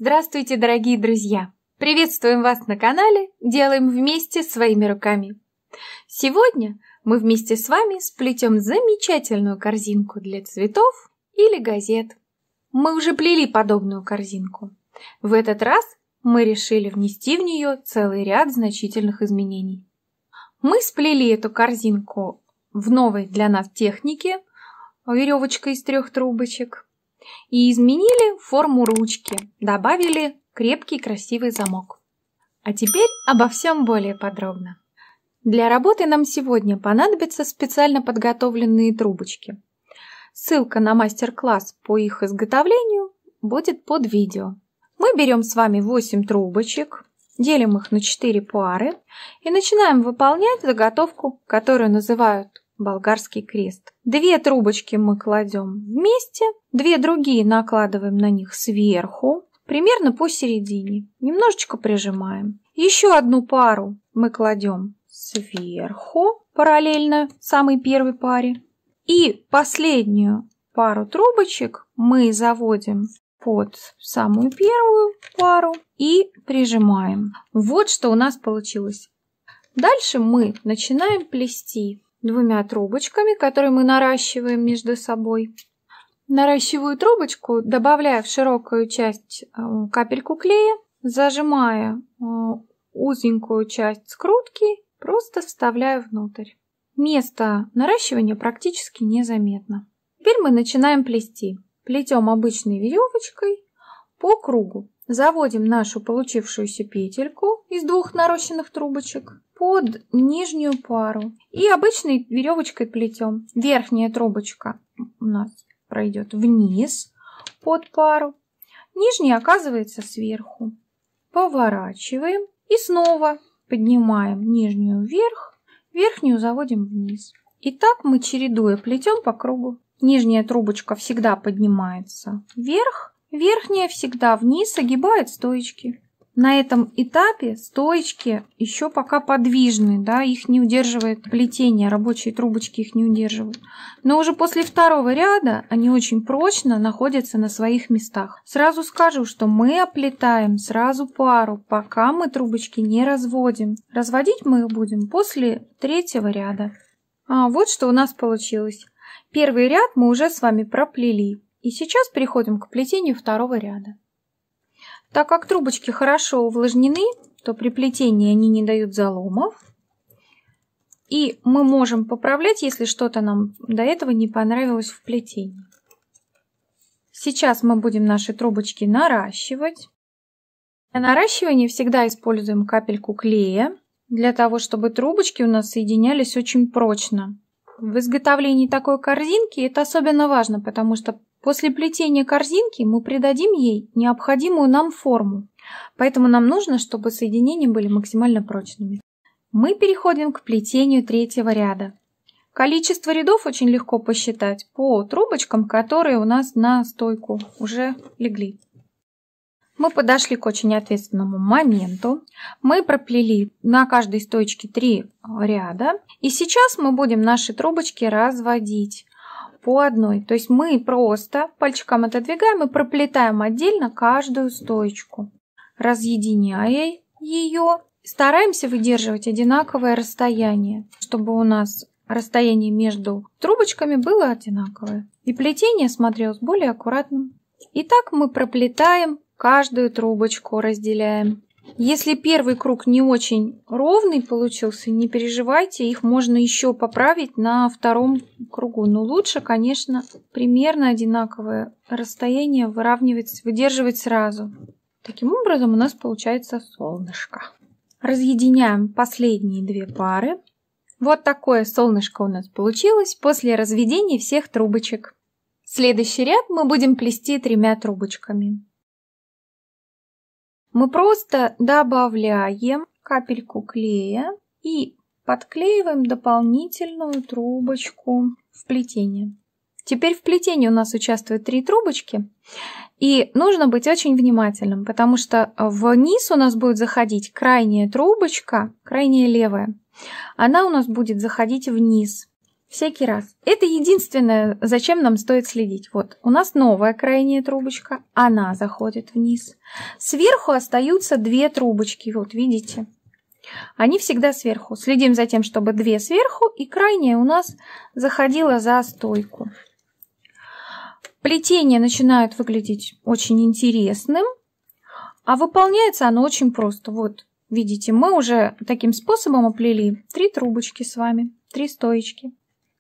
Здравствуйте, дорогие друзья! Приветствуем вас на канале «Делаем вместе своими руками». Сегодня мы вместе с вами сплетем замечательную корзинку для цветов или газет. Мы уже плели подобную корзинку. В этот раз мы решили внести в нее целый ряд значительных изменений. Мы сплели эту корзинку в новой для нас технике веревочка из 3 трубочек. И изменили форму ручки, добавили крепкий красивый замок. А теперь обо всем более подробно. Для работы нам сегодня понадобятся специально подготовленные трубочки. Ссылка на мастер-класс по их изготовлению будет под видео. Мы берем с вами 8 трубочек, делим их на 4 пары и начинаем выполнять заготовку, которую называют болгарский крест. 2 трубочки мы кладем вместе, 2 другие накладываем на них сверху, примерно посередине, немножечко прижимаем. Еще одну пару мы кладем сверху, параллельно самой первой паре. И последнюю пару трубочек мы заводим под самую первую пару и прижимаем. Вот что у нас получилось. Дальше мы начинаем плести 2 трубочками, которые мы наращиваем между собой. Наращиваю трубочку, добавляя в широкую часть капельку клея, зажимая узенькую часть скрутки, просто вставляю внутрь. Место наращивания практически незаметно. Теперь мы начинаем плести. Плетем обычной веревочкой по кругу. Заводим нашу получившуюся петельку из 2 нарощенных трубочек под нижнюю пару и обычной веревочкой плетем. Верхняя трубочка у нас пройдет вниз под пару, нижняя оказывается сверху. Поворачиваем и снова поднимаем нижнюю вверх, верхнюю заводим вниз. И так мы, чередуя, плетем по кругу. Нижняя трубочка всегда поднимается вверх, верхняя всегда вниз огибает стоечки. На этом этапе стоечки еще пока подвижны, да, их не удерживает плетение, рабочие трубочки их не удерживают. Но уже после 2-го ряда они очень прочно находятся на своих местах. Сразу скажу, что мы оплетаем сразу пару, пока мы трубочки не разводим. Разводить мы их будем после 3-го ряда. Вот что у нас получилось. Первый ряд мы уже с вами проплели. И сейчас переходим к плетению 2-го ряда. Так как трубочки хорошо увлажнены, то при плетении они не дают заломов. И мы можем поправлять, если что-то нам до этого не понравилось в плетении. Сейчас мы будем наши трубочки наращивать. Для наращивания всегда используем капельку клея, для того, чтобы трубочки у нас соединялись очень прочно. В изготовлении такой корзинки это особенно важно, потому что после плетения корзинки мы придадим ей необходимую нам форму. Поэтому нам нужно, чтобы соединения были максимально прочными. Мы переходим к плетению 3-го ряда. Количество рядов очень легко посчитать по трубочкам, которые у нас на стойку уже легли. Мы подошли к очень ответственному моменту. Мы проплели на каждой стоечке 3 ряда. И сейчас мы будем наши трубочки разводить по одной. То есть мы просто пальчиком отодвигаем и проплетаем отдельно каждую стоечку. Разъединяя ее, стараемся выдерживать одинаковое расстояние, чтобы у нас расстояние между трубочками было одинаковое. И плетение смотрелось более аккуратным. Итак, мы проплетаем каждую трубочку, разделяем. Если первый круг не очень ровный получился, не переживайте, их можно еще поправить на 2-м кругу. Но лучше, конечно, примерно одинаковое расстояние выдерживать сразу. Таким образом у нас получается солнышко. Разъединяем последние 2 пары. Вот такое солнышко у нас получилось после разведения всех трубочек. Следующий ряд мы будем плести 3 трубочками. Мы просто добавляем капельку клея и подклеиваем дополнительную трубочку в плетение. Теперь в плетении у нас участвуют 3 трубочки. И нужно быть очень внимательным, потому что вниз у нас будет заходить крайняя трубочка, крайняя левая. Она у нас будет заходить вниз. всякий раз. Это единственное, зачем нам стоит следить. Вот у нас новая крайняя трубочка, она заходит вниз. Сверху остаются 2 трубочки, вот видите. Они всегда сверху. Следим за тем, чтобы 2 сверху и крайняя у нас заходила за стойку. Плетение начинает выглядеть очень интересным, а выполняется оно очень просто. Вот видите, мы уже таким способом оплели 3 трубочки с вами, 3 стоечки.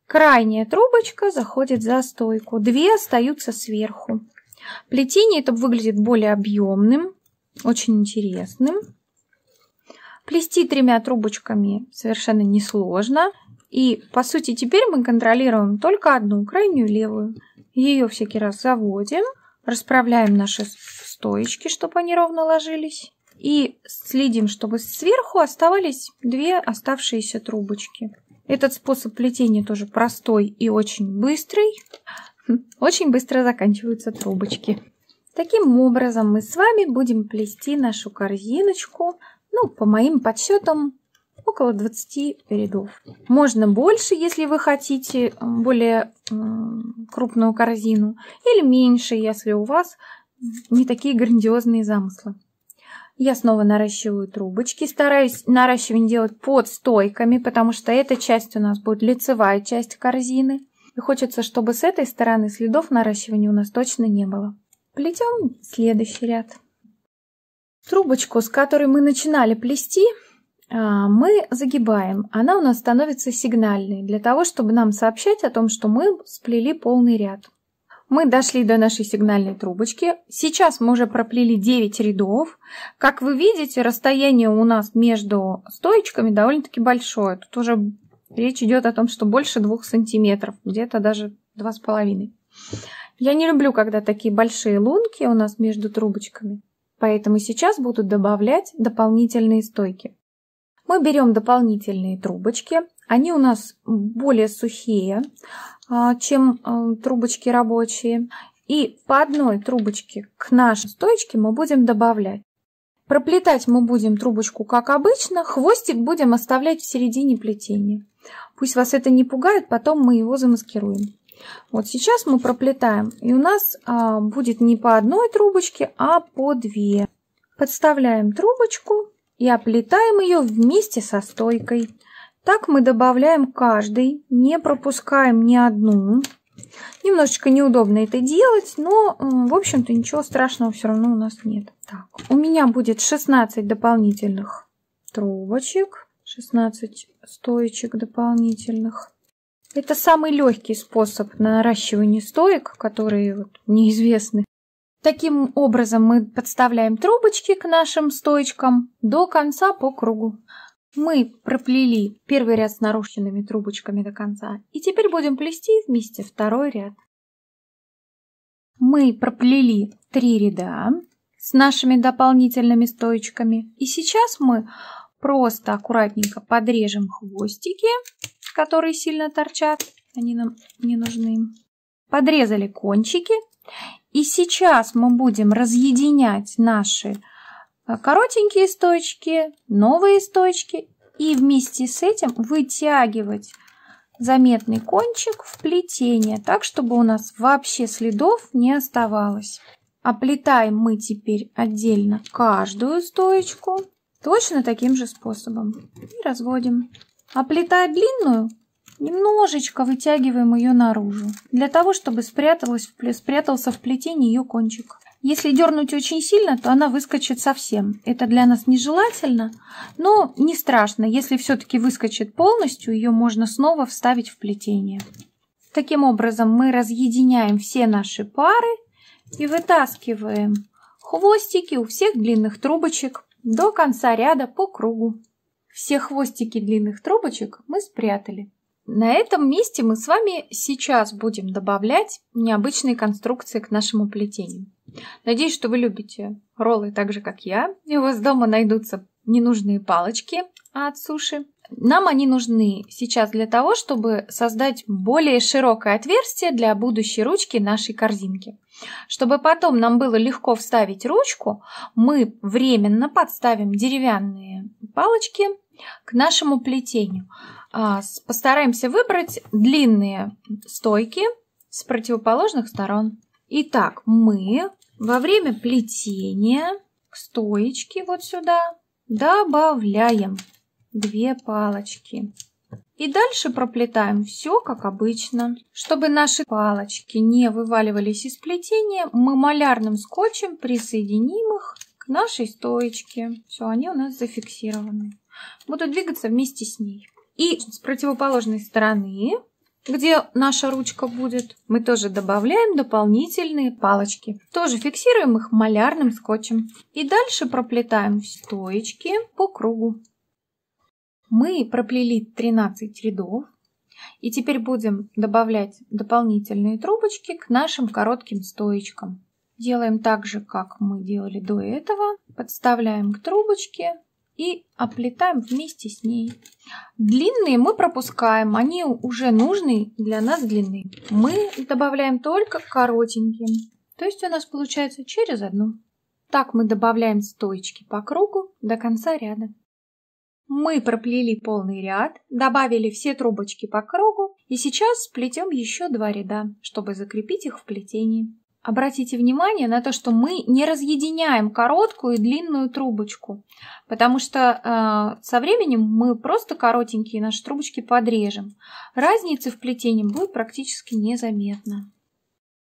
Крайняя трубочка заходит за стойку, 2 остаются сверху. Плетение это выглядит более объемным, очень интересным. Плести 3 трубочками совершенно несложно. И по сути теперь мы контролируем только одну, крайнюю левую. Ее всякий раз заводим, расправляем наши стоечки, чтобы они ровно ложились. И следим, чтобы сверху оставались 2 оставшиеся трубочки. Этот способ плетения тоже простой и очень быстрый. Очень быстро заканчиваются трубочки. Таким образом мы с вами будем плести нашу корзиночку, ну, по моим подсчетам, около 20 рядов. Можно больше, если вы хотите более крупную корзину, или меньше, если у вас не такие грандиозные замыслы. Я снова наращиваю трубочки, стараюсь наращивание делать под стойками, потому что эта часть у нас будет лицевая часть корзины. И хочется, чтобы с этой стороны следов наращивания у нас точно не было. Плетем следующий ряд. Трубочку, с которой мы начинали плести, мы загибаем. Она у нас становится сигнальной, для того, чтобы нам сообщать о том, что мы сплели полный ряд. Мы дошли до нашей сигнальной трубочки. Сейчас мы уже проплели 9 рядов. Как вы видите, расстояние у нас между стоечками довольно-таки большое. Тут уже речь идет о том, что больше 2 сантиметров, где-то даже 2,5. Я не люблю, когда такие большие лунки у нас между трубочками, поэтому сейчас буду добавлять дополнительные стойки. Мы берем дополнительные трубочки. Они у нас более сухие, чем трубочки рабочие. И по одной трубочке к нашей стоечке мы будем добавлять. Проплетать мы будем трубочку как обычно. Хвостик будем оставлять в середине плетения. Пусть вас это не пугает, потом мы его замаскируем. Вот сейчас мы проплетаем. И у нас будет не по одной трубочке, а по 2. Подставляем трубочку и оплетаем ее вместе со стойкой. Так мы добавляем каждый, не пропускаем ни одну. Немножечко неудобно это делать, но, в общем-то, ничего страшного все равно у нас нет. Так, у меня будет 16 дополнительных трубочек, 16 стоечек дополнительных. Это самый легкий способ наращивания стоек, которые мне известны. Таким образом мы подставляем трубочки к нашим стоечкам до конца по кругу. Мы проплели первый ряд с нарощенными трубочками до конца. И теперь будем плести вместе второй ряд. Мы проплели 3 ряда с нашими дополнительными стоечками. И сейчас мы просто аккуратненько подрежем хвостики, которые сильно торчат. Они нам не нужны. Подрезали кончики. И сейчас мы будем разъединять наши коротенькие стоечки, новые стоечки и вместе с этим вытягивать заметный кончик в плетение, так, чтобы у нас вообще следов не оставалось. Оплетаем мы теперь отдельно каждую стоечку точно таким же способом и разводим. Оплетая длинную, немножечко вытягиваем ее наружу, для того, чтобы спрятался в плетении ее кончик. Если дернуть очень сильно, то она выскочит совсем. Это для нас нежелательно, но не страшно. Если все-таки выскочит полностью, ее можно снова вставить в плетение. Таким образом мы разъединяем все наши пары и вытаскиваем хвостики у всех длинных трубочек до конца ряда по кругу. Все хвостики длинных трубочек мы спрятали. На этом месте мы с вами сейчас будем добавлять необычные конструкции к нашему плетению. Надеюсь, что вы любите роллы так же, как я. И у вас дома найдутся ненужные палочки от суши. Нам они нужны сейчас для того, чтобы создать более широкое отверстие для будущей ручки нашей корзинки. Чтобы потом нам было легко вставить ручку, мы временно подставим деревянные палочки к нашему плетению. Постараемся выбрать длинные стойки с противоположных сторон. Итак, мы во время плетения к стоечке вот сюда добавляем 2 палочки. И дальше проплетаем все как обычно. Чтобы наши палочки не вываливались из плетения, мы малярным скотчем присоединим их к нашей стоечке. Все, они у нас зафиксированы. Буду двигаться вместе с ней. И с противоположной стороны, где наша ручка будет, мы тоже добавляем дополнительные палочки. Тоже фиксируем их малярным скотчем. И дальше проплетаем стоечки по кругу. Мы проплели 13 рядов. И теперь будем добавлять дополнительные трубочки к нашим коротким стоечкам. Делаем так же, как мы делали до этого. Подставляем к трубочке и оплетаем вместе с ней. Длинные мы пропускаем, они уже нужны для нас длины. Мы добавляем только коротенькие. То есть у нас получается через одну. Так мы добавляем стоечки по кругу до конца ряда. Мы проплели полный ряд, добавили все трубочки по кругу и сейчас сплетем еще 2 ряда, чтобы закрепить их в плетении. Обратите внимание на то, что мы не разъединяем короткую и длинную трубочку, потому что со временем мы просто коротенькие наши трубочки подрежем. Разницы в плетении будет практически незаметно.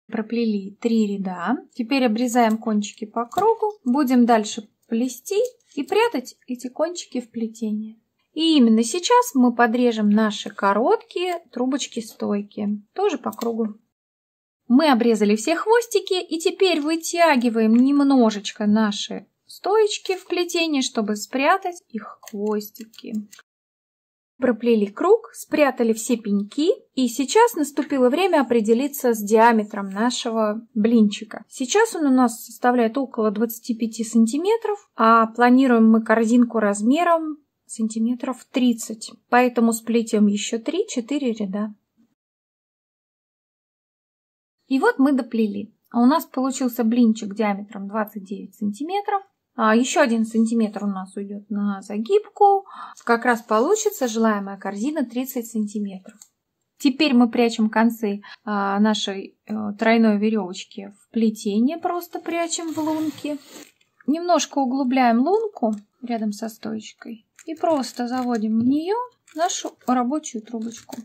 Проплели 3 ряда. Теперь обрезаем кончики по кругу. Будем дальше плести и прятать эти кончики в плетение. И именно сейчас мы подрежем наши короткие трубочки-стойки, тоже по кругу. Мы обрезали все хвостики и теперь вытягиваем немножечко наши стоечки в плетение, чтобы спрятать их хвостики. Проплели круг, спрятали все пеньки, и сейчас наступило время определиться с диаметром нашего блинчика. Сейчас он у нас составляет около 25 сантиметров, а планируем мы корзинку размером сантиметров 30, поэтому сплетем еще 3-4 ряда. И вот мы доплели. У нас получился блинчик диаметром 29 сантиметров. Еще 1 сантиметр у нас уйдет на загибку. Как раз получится желаемая корзина 30 сантиметров. Теперь мы прячем концы нашей тройной веревочки в плетение. Просто прячем в лунки. Немножко углубляем лунку рядом со стоечкой. И просто заводим в нее нашу рабочую трубочку.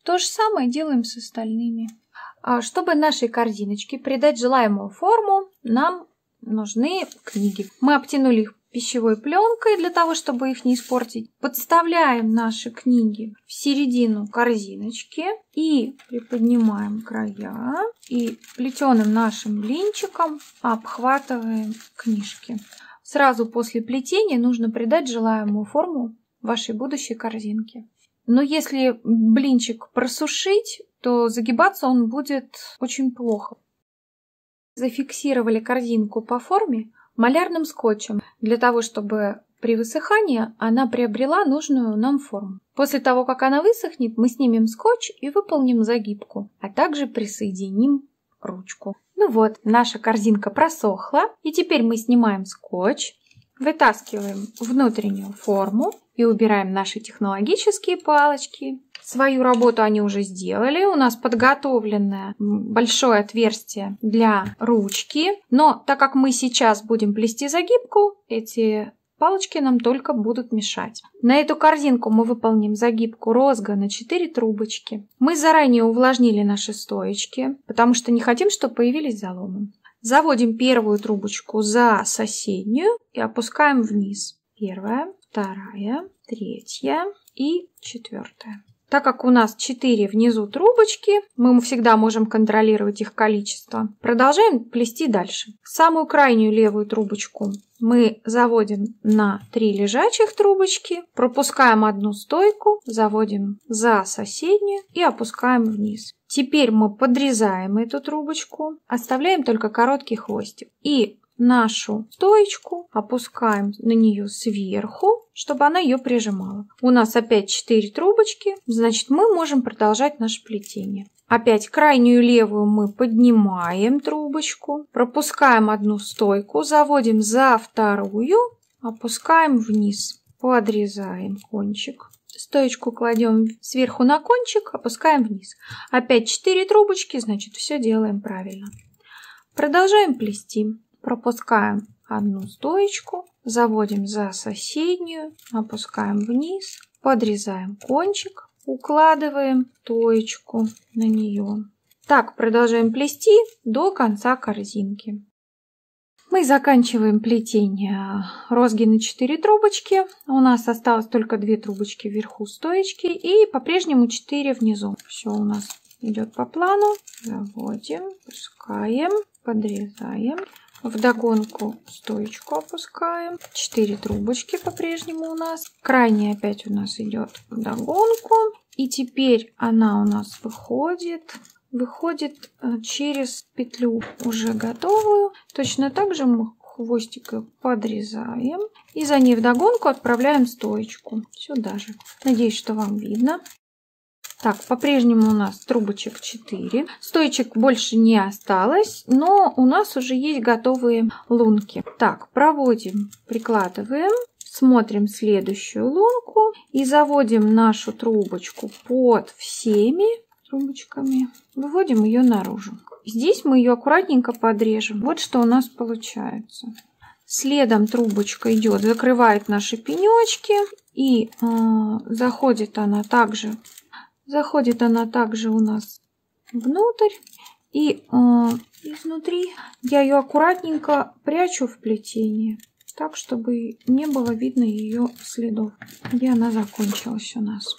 То же самое делаем с остальными. Чтобы нашей корзиночке придать желаемую форму, нам нужны книги. Мы обтянули их пищевой пленкой для того, чтобы их не испортить. Подставляем наши книги в середину корзиночки и приподнимаем края. И плетеным нашим блинчиком обхватываем книжки. Сразу после плетения нужно придать желаемую форму вашей будущей корзинке. Но если блинчик просушить, то загибаться он будет очень плохо. Зафиксировали корзинку по форме малярным скотчем, для того, чтобы при высыхании она приобрела нужную нам форму. После того, как она высохнет, мы снимем скотч и выполним загибку, а также присоединим ручку. Ну вот, наша корзинка просохла, и теперь мы снимаем скотч, вытаскиваем внутреннюю форму и убираем наши технологические палочки. Свою работу они уже сделали. У нас подготовленное большое отверстие для ручки. Но так как мы сейчас будем плести загибку, эти палочки нам только будут мешать. На эту корзинку мы выполним загибку розга на 4 трубочки. Мы заранее увлажнили наши стоечки, потому что не хотим, чтобы появились заломы. Заводим первую трубочку за соседнюю и опускаем вниз. 1, 2, 3 и 4. Так как у нас 4 внизу трубочки, мы всегда можем контролировать их количество. Продолжаем плести дальше. Самую крайнюю левую трубочку мы заводим на 3 лежачих трубочки, пропускаем одну стойку, заводим за соседнюю и опускаем вниз. Теперь мы подрезаем эту трубочку, оставляем только короткий хвостик. И нашу стоечку опускаем на нее сверху, чтобы она ее прижимала. У нас опять 4 трубочки, значит мы можем продолжать наше плетение. Опять крайнюю левую мы поднимаем трубочку, пропускаем одну стойку, заводим за вторую, опускаем вниз. подрезаем кончик. Стоечку кладем сверху на кончик, опускаем вниз. Опять 4 трубочки, значит, все делаем правильно. Продолжаем плести. Пропускаем одну стоечку, заводим за соседнюю, опускаем вниз, подрезаем кончик, укладываем стоечку на нее. Так продолжаем плести до конца корзинки. Мы заканчиваем плетение розги на 4 трубочки. У нас осталось только 2 трубочки вверху стоечки и по-прежнему 4 внизу. Все у нас идет по плану. Заводим, опускаем, подрезаем. Вдогонку стоечку опускаем. 4 трубочки по-прежнему у нас. Крайняя опять у нас идет вдогонку. И теперь она у нас выходит через петлю уже готовую. Точно так же мы хвостик подрезаем и за ней вдогонку отправляем стоечку сюда же. Надеюсь, что вам видно. Так, по-прежнему у нас трубочек 4. Стоечек больше не осталось, но у нас уже есть готовые лунки. Так, проводим, прикладываем, смотрим следующую лунку и заводим нашу трубочку под всеми трубочками, выводим ее наружу. Здесь мы ее аккуратненько подрежем. Вот что у нас получается. Следом трубочка идет, закрывает наши пенечки и заходит она также у нас внутрь. И изнутри я ее аккуратненько прячу в плетение, так чтобы не было видно ее следов, где она закончилась у нас.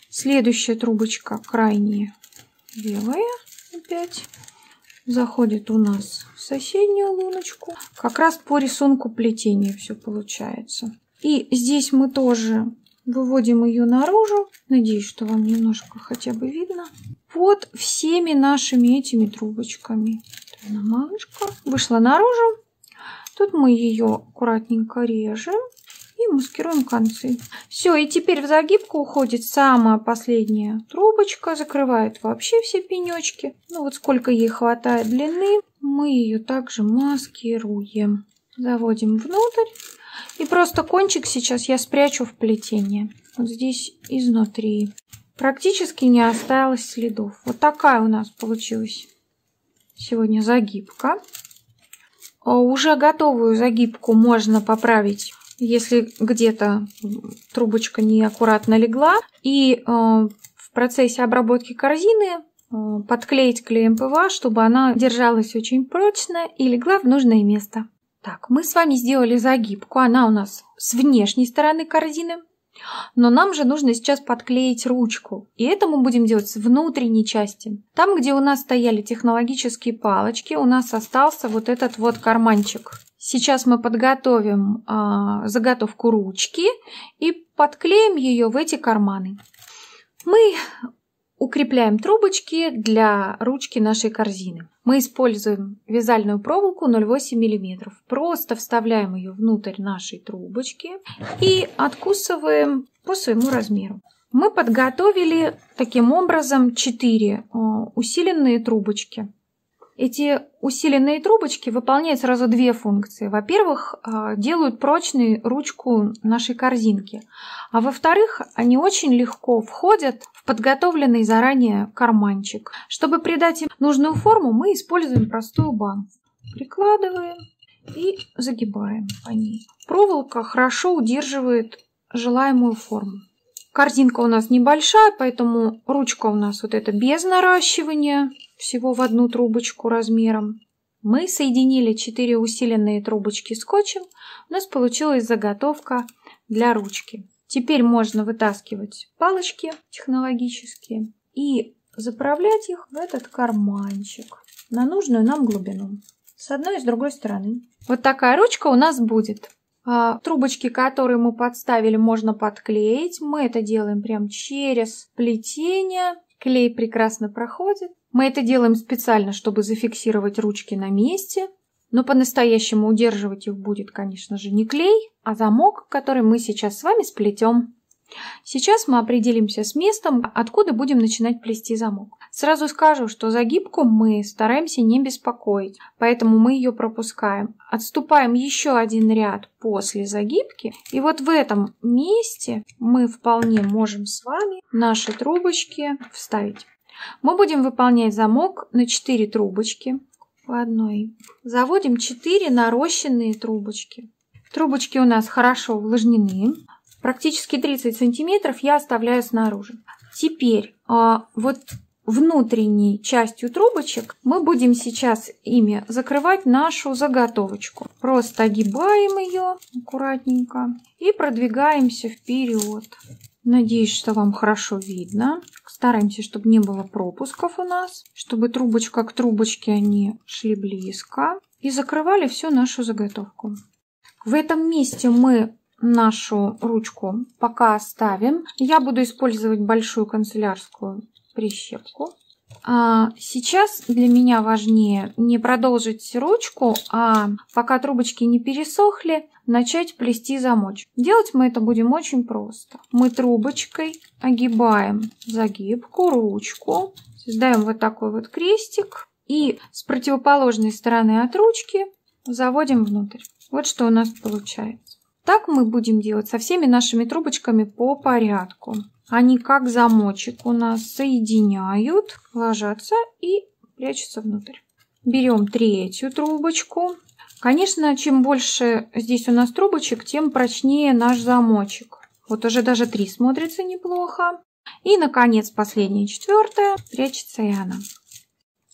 Следующая трубочка крайняя левая опять заходит у нас в соседнюю луночку. Как раз по рисунку плетения все получается. И здесь мы тоже выводим ее наружу. Надеюсь, что вам немножко хотя бы видно. Под всеми нашими этими трубочками. Она, малышка, вышла наружу. Тут мы ее аккуратненько режем и маскируем концы. Все, и теперь в загибку уходит самая последняя трубочка, закрывает вообще все пенечки. Ну вот сколько ей хватает длины, мы ее также маскируем. Заводим внутрь. И просто кончик сейчас я спрячу в плетение. Вот здесь изнутри. Практически не осталось следов. Вот такая у нас получилась сегодня загибка. Уже готовую загибку можно поправить, если где-то трубочка неаккуратно легла. И в процессе обработки корзины подклеить клеем ПВА, чтобы она держалась очень прочно и легла в нужное место. Так, мы с вами сделали загибку. Она у нас с внешней стороны корзины. Но нам же нужно сейчас подклеить ручку. И это мы будем делать с внутренней части. Там, где у нас стояли технологические палочки, у нас остался вот этот вот карманчик. Сейчас мы подготовим заготовку ручки и подклеим ее в эти карманы. Мы укрепляем трубочки для ручки нашей корзины. Мы используем вязальную проволоку 0,8 мм. Просто вставляем ее внутрь нашей трубочки и откусываем по своему размеру. Мы подготовили таким образом 4 усиленные трубочки. Эти усиленные трубочки выполняют сразу 2 функции. Во-первых, делают прочной ручку нашей корзинки. А во-вторых, они очень легко входят в подготовленный заранее карманчик. Чтобы придать им нужную форму, мы используем простую банку. Прикладываем и загибаем по ней. Проволока хорошо удерживает желаемую форму. Корзинка у нас небольшая, поэтому ручка у нас вот эта без наращивания, всего в одну трубочку размером. Мы соединили 4 усиленные трубочки скотчем. У нас получилась заготовка для ручки. Теперь можно вытаскивать палочки технологические и заправлять их в этот карманчик на нужную нам глубину. С одной и с другой стороны. Вот такая ручка у нас будет. Трубочки, которые мы подставили, можно подклеить. Мы это делаем прям через плетение. Клей прекрасно проходит. Мы это делаем специально, чтобы зафиксировать ручки на месте. Но по-настоящему удерживать их будет, конечно же, не клей, а замок, который мы сейчас с вами сплетем. Сейчас мы определимся с местом, откуда будем начинать плести замок. Сразу скажу, что загибку мы стараемся не беспокоить, поэтому мы ее пропускаем. Отступаем еще один ряд после загибки, и вот в этом месте мы вполне можем с вами наши трубочки вставить. Мы будем выполнять замок на 4 трубочки по одной. Заводим 4 нарощенные трубочки. Трубочки у нас хорошо увлажнены. Практически 30 сантиметров я оставляю снаружи. Теперь вот внутренней частью трубочек мы будем сейчас ими закрывать нашу заготовочку. Просто огибаем ее аккуратненько и продвигаемся вперед. Надеюсь, что вам хорошо видно. Стараемся, чтобы не было пропусков у нас, чтобы трубочка к трубочке они шли близко и закрывали всю нашу заготовку. В этом месте мы нашу ручку пока оставим. Я буду использовать большую канцелярскую прищепку. Сейчас для меня важнее не продолжить ручку, а пока трубочки не пересохли, начать плести замочек. Делать мы это будем очень просто. Мы трубочкой огибаем загибку, ручку, создаем вот такой вот крестик и с противоположной стороны от ручки заводим внутрь. Вот что у нас получается. Так мы будем делать со всеми нашими трубочками по порядку. Они как замочек у нас соединяют, ложатся и прячутся внутрь. Берем третью трубочку. Конечно, чем больше здесь у нас трубочек, тем прочнее наш замочек. Вот уже даже 3 смотрится неплохо. И, наконец, последняя, 4, прячется и она.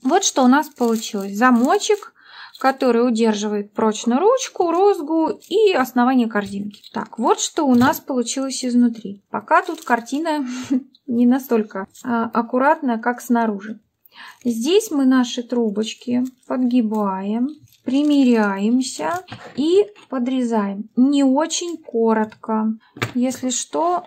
Вот что у нас получилось. Замочек, который удерживает прочно ручку, розгу и основание корзинки. Так, вот что у нас получилось изнутри. Пока тут картина не настолько аккуратная, как снаружи. Здесь мы наши трубочки подгибаем, примеряемся и подрезаем. Не очень коротко. Если что,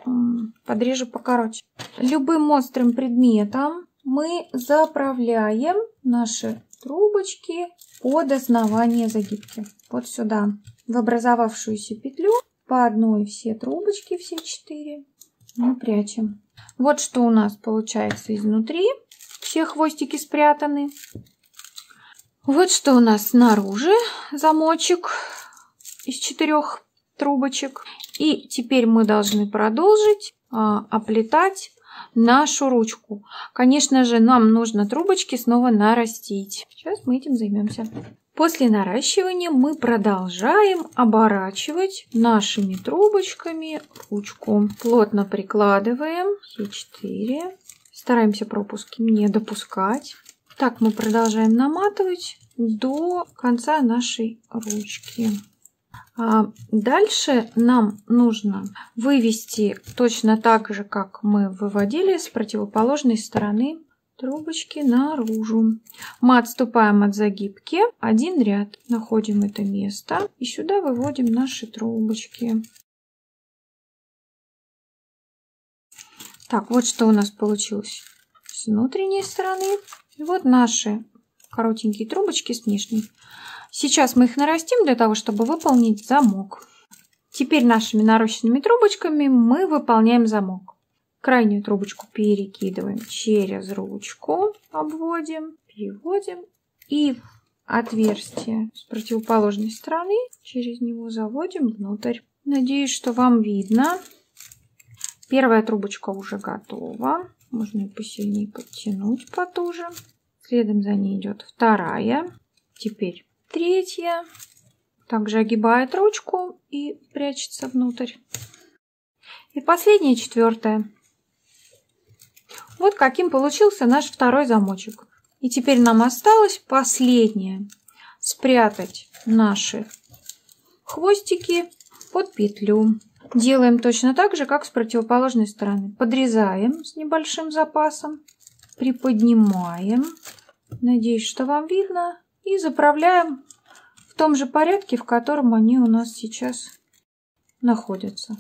подрежу покороче. Любым острым предметом мы заправляем наши трубочки под основание загибки. Вот сюда, в образовавшуюся петлю, по одной все трубочки, все 4, мы прячем. Вот что у нас получается изнутри. Все хвостики спрятаны. Вот что у нас снаружи замочек из 4 трубочек. И теперь мы должны продолжить оплетать нашу ручку. Конечно же, нам нужно трубочки снова нарастить. Сейчас мы этим займемся. После наращивания мы продолжаем оборачивать нашими трубочками ручку. Плотно прикладываем все 4. Стараемся пропуски не допускать. Так мы продолжаем наматывать до конца нашей ручки. Дальше нам нужно вывести точно так же, как мы выводили с противоположной стороны трубочки наружу. Мы отступаем от загибки 1 ряд, находим это место и сюда выводим наши трубочки. Так, вот что у нас получилось с внутренней стороны. И вот наши коротенькие трубочки с внешней. Сейчас мы их нарастим для того, чтобы выполнить замок. Теперь нашими нарощенными трубочками мы выполняем замок. Крайнюю трубочку перекидываем через ручку, обводим, переводим и отверстие с противоположной стороны через него заводим внутрь. Надеюсь, что вам видно. Первая трубочка уже готова. Можно ее посильнее подтянуть потуже. Следом за ней идет вторая. Теперь третья. Также огибает ручку и прячется внутрь. И последняя, 4. Вот каким получился наш второй замочек. И теперь нам осталось последнее. Спрятать наши хвостики под петлю. Делаем точно так же, как с противоположной стороны. Подрезаем с небольшим запасом. Приподнимаем. Надеюсь, что вам видно. И заправляем в том же порядке, в котором они у нас сейчас находятся.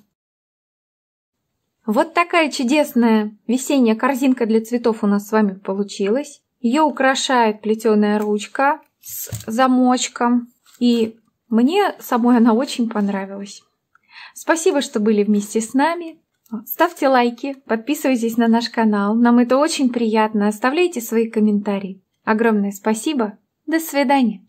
Вот такая чудесная весенняя корзинка для цветов у нас с вами получилась. Ее украшает плетеная ручка с замочком. И мне самой она очень понравилась. Спасибо, что были вместе с нами. Ставьте лайки, подписывайтесь на наш канал, нам это очень приятно, оставляйте свои комментарии. Огромное спасибо, до свидания.